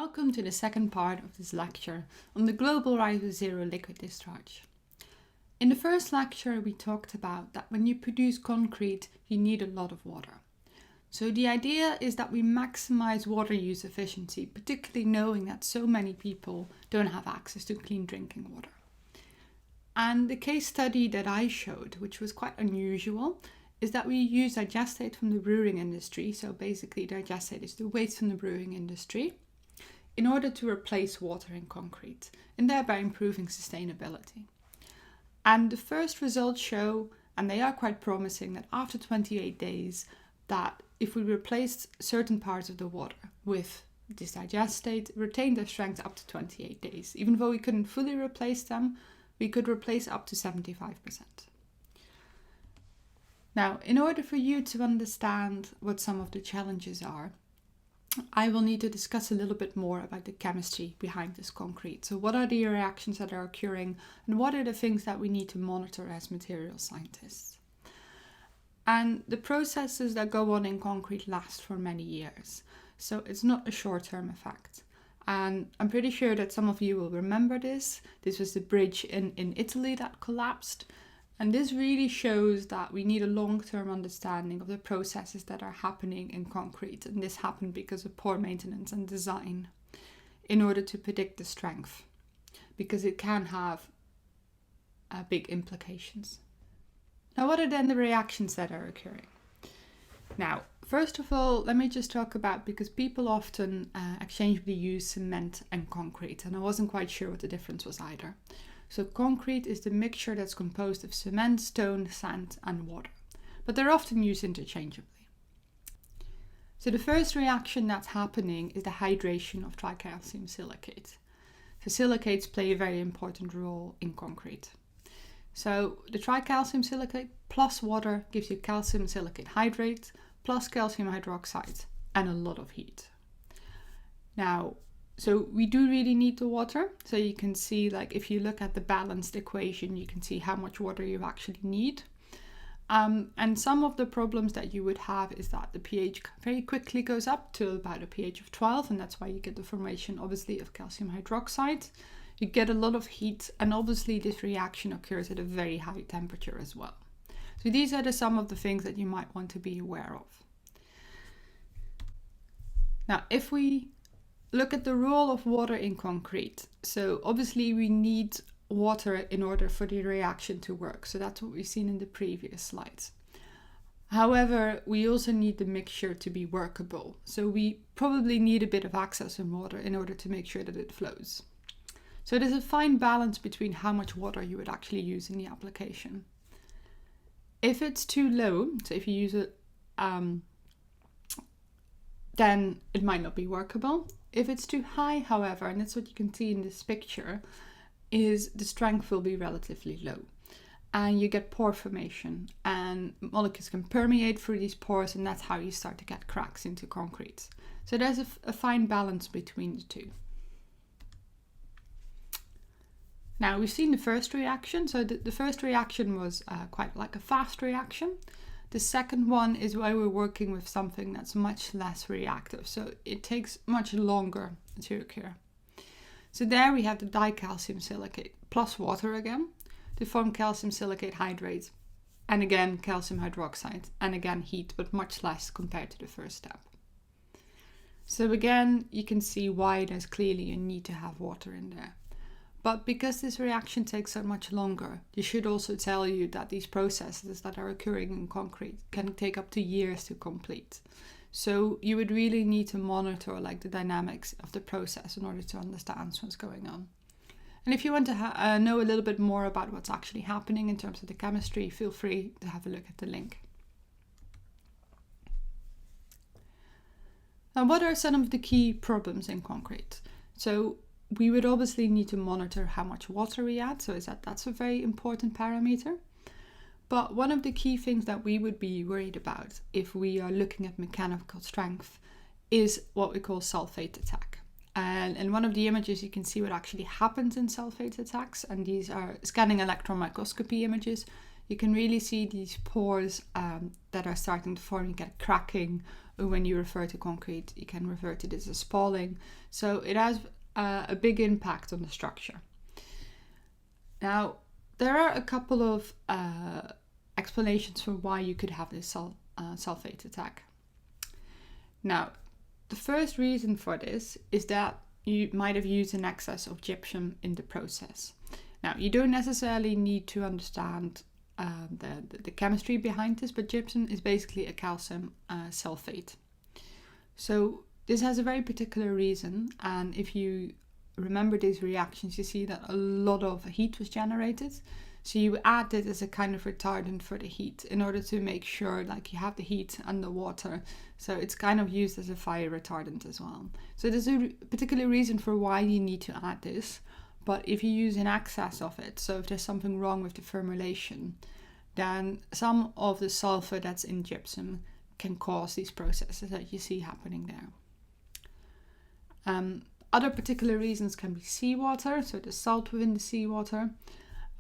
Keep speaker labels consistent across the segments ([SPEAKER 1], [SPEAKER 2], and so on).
[SPEAKER 1] Welcome to the second part of this lecture on the global rise of zero liquid discharge. In the first lecture we talked about that when you produce concrete you need a lot of water. So the idea is that we maximize water use efficiency, particularly knowing that so many people don't have access to clean drinking water. And the case study that I showed, which was quite unusual, is that we use digestate from the brewing industry. So basically digestate is the waste from the brewing industry in order to replace water in concrete and thereby improving sustainability. And the first results show, and they are quite promising, that after 28 days, that if we replaced certain parts of the water with this digestate, retained their strength up to 28 days. Even though we couldn't fully replace them, we could replace up to 75%. Now, in order for you to understand what some of the challenges are, I will need to discuss a little bit more about the chemistry behind this concrete. So what are the reactions that are occurring and what are the things that we need to monitor as material scientists? And the processes that go on in concrete last for many years. So it's not a short-term effect. And I'm pretty sure that some of you will remember this. This was the bridge in Italy that collapsed. And this really shows that we need a long-term understanding of the processes that are happening in concrete. And this happened because of poor maintenance and design in order to predict the strength, because it can have big implications. Now, what are then the reactions that are occurring? Now, first of all, let me just talk about, because people often exchangeably use cement and concrete, and I wasn't quite sure what the difference was either. So concrete is the mixture that's composed of cement, stone, sand and water, but they're often used interchangeably. So the first reaction that's happening is the hydration of tricalcium silicate. So silicates play a very important role in concrete. So the tricalcium silicate plus water gives you calcium silicate hydrate plus calcium hydroxide and a lot of heat. Now, so we do really need the water. So you can see, like, if you look at the balanced equation, you can see how much water you actually need. And some of the problems that you would have is that the pH very quickly goes up to about a pH of 12, and that's why you get the formation, obviously, of calcium hydroxide. You get a lot of heat, and obviously this reaction occurs at a very high temperature as well. So these are some of the things that you might want to be aware of. Now, if we look at the role of water in concrete. So obviously we need water in order for the reaction to work. So that's what we've seen in the previous slides. However, we also need the mixture to be workable. So we probably need a bit of excess in water in order to make sure that it flows. So there's a fine balance between how much water you would actually use in the application. If it's too low, so if you use it, then it might not be workable. If it's too high, however, and that's what you can see in this picture, is the strength will be relatively low. And you get pore formation, and molecules can permeate through these pores, and that's how you start to get cracks into concrete. So there's a fine balance between the two. Now, we've seen the first reaction. So the first reaction was quite like a fast reaction. The second one is why we're working with something that's much less reactive. So it takes much longer to occur. So there we have the dicalcium silicate plus water again to form calcium silicate hydrate. And again, calcium hydroxide. And again, heat, but much less compared to the first step. So again, you can see why there's clearly a need to have water in there. But because this reaction takes so much longer, this should also tell you that these processes that are occurring in concrete can take up to years to complete. So you would really need to monitor the dynamics of the process in order to understand what's going on. And if you want to know a little bit more about what's actually happening in terms of the chemistry, feel free to have a look at the link. Now, what are some of the key problems in concrete? So we would obviously need to monitor how much water we add, so that's a very important parameter. But one of the key things that we would be worried about if we are looking at mechanical strength is what we call sulfate attack. And in one of the images you can see what actually happens in sulfate attacks, and these are scanning electron microscopy images. You can really see these pores that are starting to form. You get cracking when you refer to concrete, you can refer to this as spalling. So it has a big impact on the structure. Now, there are a couple of explanations for why you could have this sulfate attack. Now, the first reason for this is that you might have used an excess of gypsum in the process. Now, you don't necessarily need to understand the chemistry behind this, but gypsum is basically a calcium sulfate. So this has a very particular reason, and if you remember these reactions, you see that a lot of heat was generated. So you add it as a kind of retardant for the heat in order to make sure like you have the heat and the water. So it's kind of used as a fire retardant as well. So there's a particular reason for why you need to add this. But if you use an excess of it, so if there's something wrong with the formulation, then some of the sulfur that's in gypsum can cause these processes that you see happening there. Other particular reasons can be seawater, so the salt within the seawater,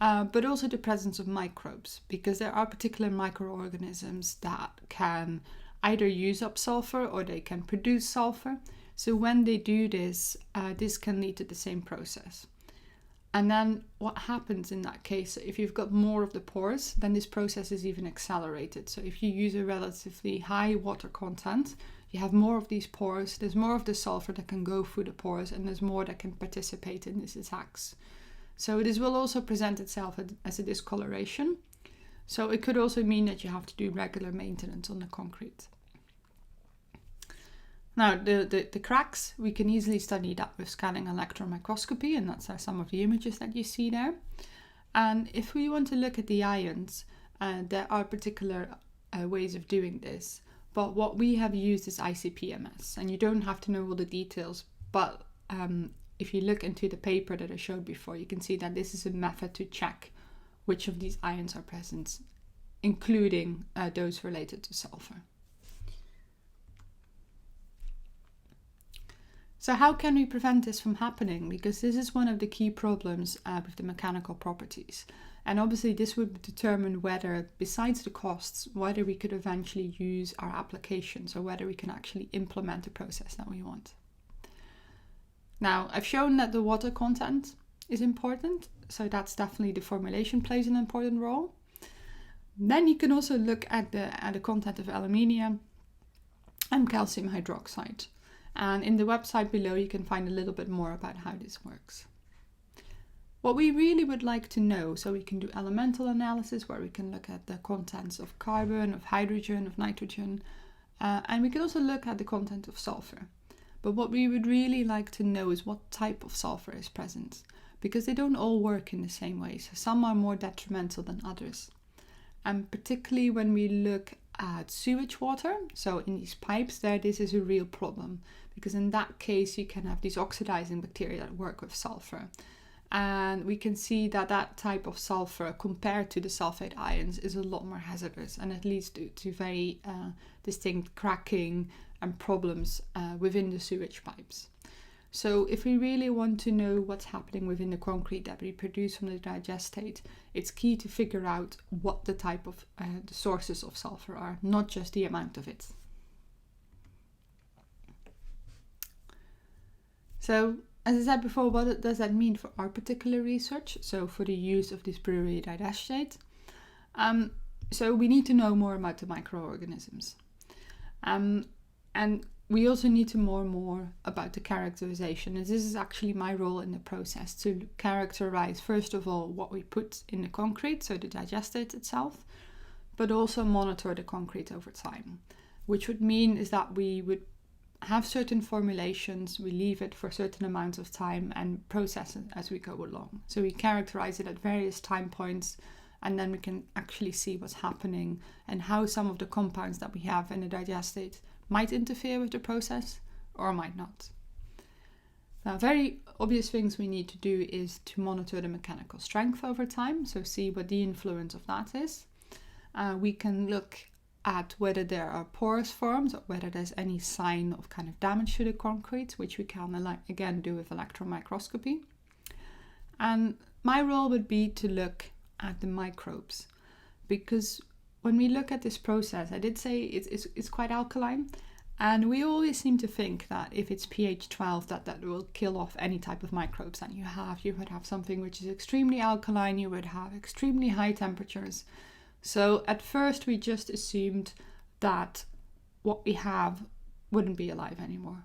[SPEAKER 1] but also the presence of microbes, because there are particular microorganisms that can either use up sulfur or they can produce sulfur. So when they do this, this can lead to the same process. And then what happens in that case, if you've got more of the pores, then this process is even accelerated. So if you use a relatively high water content, you have more of these pores, there's more of the sulfur that can go through the pores, and there's more that can participate in these attacks. So this will also present itself as a discoloration. So it could also mean that you have to do regular maintenance on the concrete. Now, the cracks, we can easily study that with scanning electron microscopy, and that's some of the images that you see there. And if we want to look at the ions, there are particular ways of doing this. But what we have used is ICP-MS, and you don't have to know all the details, but if you look into the paper that I showed before, you can see that this is a method to check which of these ions are present, including those related to sulfur. So how can we prevent this from happening? Because this is one of the key problems with the mechanical properties. And obviously this would determine whether, besides the costs, whether we could eventually use our applications or whether we can actually implement the process that we want. Now, I've shown that the water content is important, so that's definitely the formulation plays an important role. Then you can also look at the content of aluminium and calcium hydroxide. And in the website below, you can find a little bit more about how this works. What we really would like to know, so we can do elemental analysis where we can look at the contents of carbon, of hydrogen, of nitrogen, and we can also look at the content of sulfur. But what we would really like to know is what type of sulfur is present, because they don't all work in the same way. So some are more detrimental than others. And particularly when we look at sewage water, so in these pipes there, this is a real problem, because in that case you can have these oxidizing bacteria that work with sulfur. And we can see that that type of sulfur compared to the sulfate ions is a lot more hazardous, and it leads to very distinct cracking and problems within the sewage pipes. So if we really want to know what's happening within the concrete that we produce from the digestate, it's key to figure out what the type of the sources of sulfur are, not just the amount of it. So, as I said before, what does that mean for our particular research? So for the use of this brewery digestate. So we need to know more about the microorganisms. And we also need to know more about the characterization. And this is actually my role in the process, to characterize, first of all, what we put in the concrete, so the digestate itself, but also monitor the concrete over time, which would mean is that we would have certain formulations, we leave it for certain amounts of time and process it as we go along. So we characterize it at various time points, and then we can actually see what's happening and how some of the compounds that we have in the digestate might interfere with the process or might not. Now, very obvious things we need to do is to monitor the mechanical strength over time, so see what the influence of that is. We can look at whether there are pores formed or whether there's any sign of kind of damage to the concrete, which we can again do with electron microscopy. And my role would be to look at the microbes, because when we look at this process, I did say it's quite alkaline, And we always seem to think that if it's pH 12, that will kill off any type of microbes that you have. You would have something which is extremely alkaline, you would have extremely high temperatures. So at first we just assumed that what we have wouldn't be alive anymore.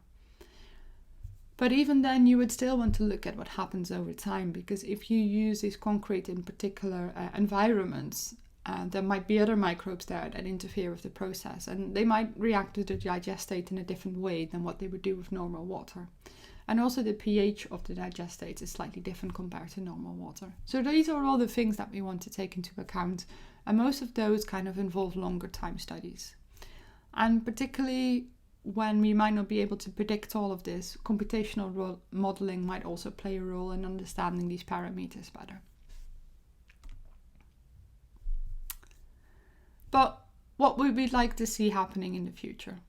[SPEAKER 1] But even then, you would still want to look at what happens over time, because if you use this concrete in particular environments, there might be other microbes there that interfere with the process, and they might react to the digestate in a different way than what they would do with normal water. And also the pH of the digestate is slightly different compared to normal water. So these are all the things that we want to take into account, and most of those kind of involve longer time studies. And particularly when we might not be able to predict all of this, computational modeling might also play a role in understanding these parameters better. But what would we like to see happening in the future?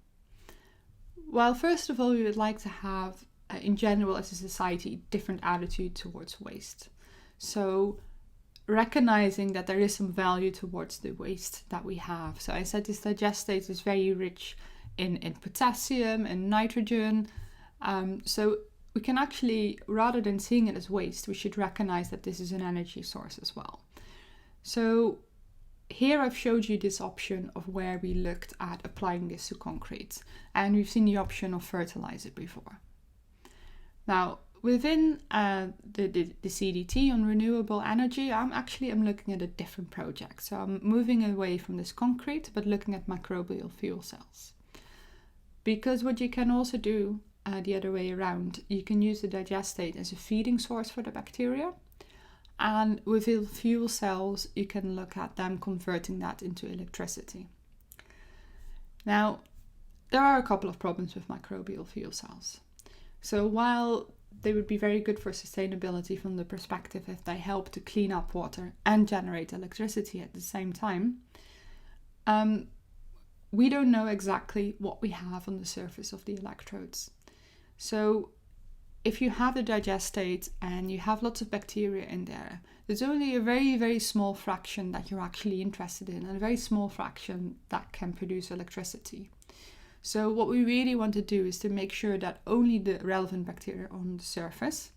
[SPEAKER 1] Well, first of all, we would like to have, in general as a society, different attitude towards waste. So recognizing that there is some value towards the waste that we have. So I said this digestate is very rich in potassium and nitrogen. So we can actually, rather than seeing it as waste, we should recognize that this is an energy source as well. So here I've showed you this option of where we looked at applying this to concrete, and we've seen the option of fertilizer before. Now, within the CDT on renewable energy, I'm looking at a different project. So I'm moving away from this concrete, but looking at microbial fuel cells. Because what you can also do the other way around, you can use the digestate as a feeding source for the bacteria. And with fuel cells, you can look at them converting that into electricity. Now, there are a couple of problems with microbial fuel cells. So while they would be very good for sustainability from the perspective if they help to clean up water and generate electricity at the same time, we don't know exactly what we have on the surface of the electrodes. So if you have the digestate and you have lots of bacteria in there, there's only a very, very small fraction that you're actually interested in, and a very small fraction that can produce electricity. So what we really want to do is to make sure that only the relevant bacteria on the surface,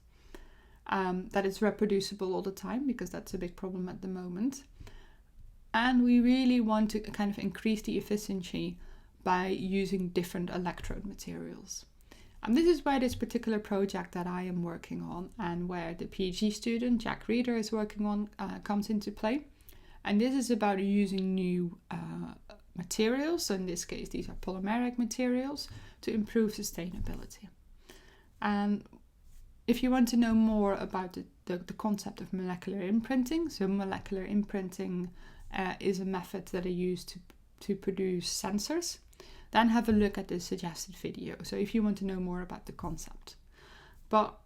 [SPEAKER 1] that it's reproducible all the time, because that's a big problem at the moment. And we really want to kind of increase the efficiency by using different electrode materials. And this is where this particular project that I am working on, and where the PhD student Jack Reeder is working on, comes into play. And this is about using new materials, so in this case these are polymeric materials, to improve sustainability. And if you want to know more about the concept of molecular imprinting, so molecular imprinting is a method that are used to produce sensors, then have a look at the suggested video, so if you want to know more about the concept. But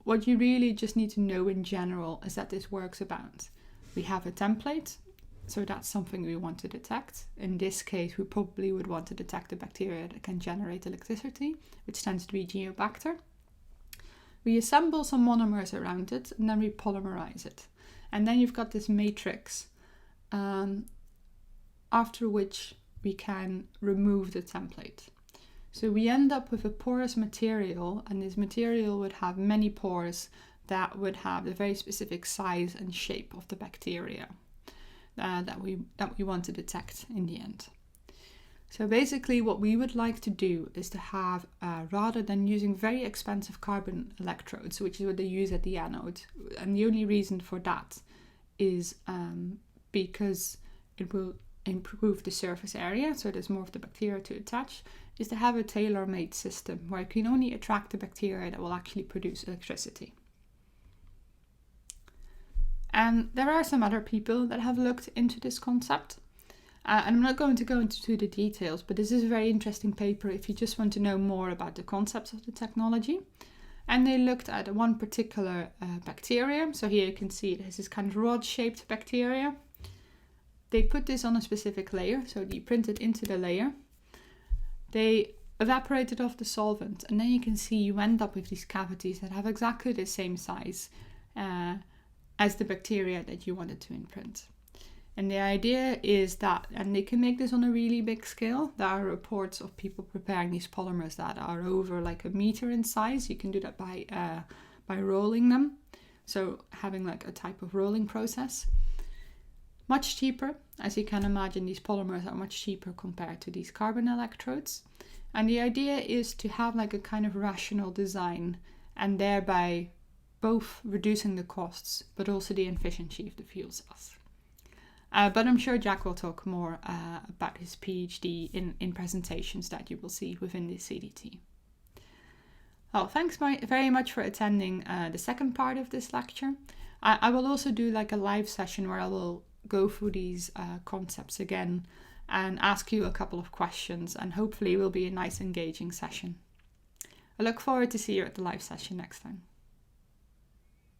[SPEAKER 1] what you really just need to know in general is that this works about, we have a template, so that's something we want to detect. In this case, we probably would want to detect the bacteria that can generate electricity, which tends to be Geobacter. We assemble some monomers around it, and then we polymerize it. And then you've got this matrix, after which we can remove the template. So we end up with a porous material, and this material would have many pores that would have the very specific size and shape of the bacteria that we want to detect in the end. So basically what we would like to do is to have, rather than using very expensive carbon electrodes, which is what they use at the anode, and the only reason for that is because it will improve the surface area, so there's more of the bacteria to attach, is to have a tailor-made system where it can only attract the bacteria that will actually produce electricity. And there are some other people that have looked into this concept. And I'm not going to go into the details, but this is a very interesting paper if you just want to know more about the concepts of the technology. And they looked at one particular bacterium. So here you can see it has this kind of rod-shaped bacteria. They put this on a specific layer, so they printed into the layer. They evaporated off the solvent, and then you can see you end up with these cavities that have exactly the same size as the bacteria that you wanted to imprint. And the idea is that, and they can make this on a really big scale, there are reports of people preparing these polymers that are over like a meter in size. You can do that by rolling them. So having like a type of rolling process. Much cheaper, as you can imagine, these polymers are much cheaper compared to these carbon electrodes. And the idea is to have like a kind of rational design and thereby both reducing the costs but also the efficiency of the fuel cells. But I'm sure Jack will talk more about his PhD in presentations that you will see within the CDT. Well, thanks very much for attending the second part of this lecture. I will also do like a live session where I will go through these concepts again and ask you a couple of questions, and hopefully it will be a nice engaging session. I look forward to see you at the live session next time.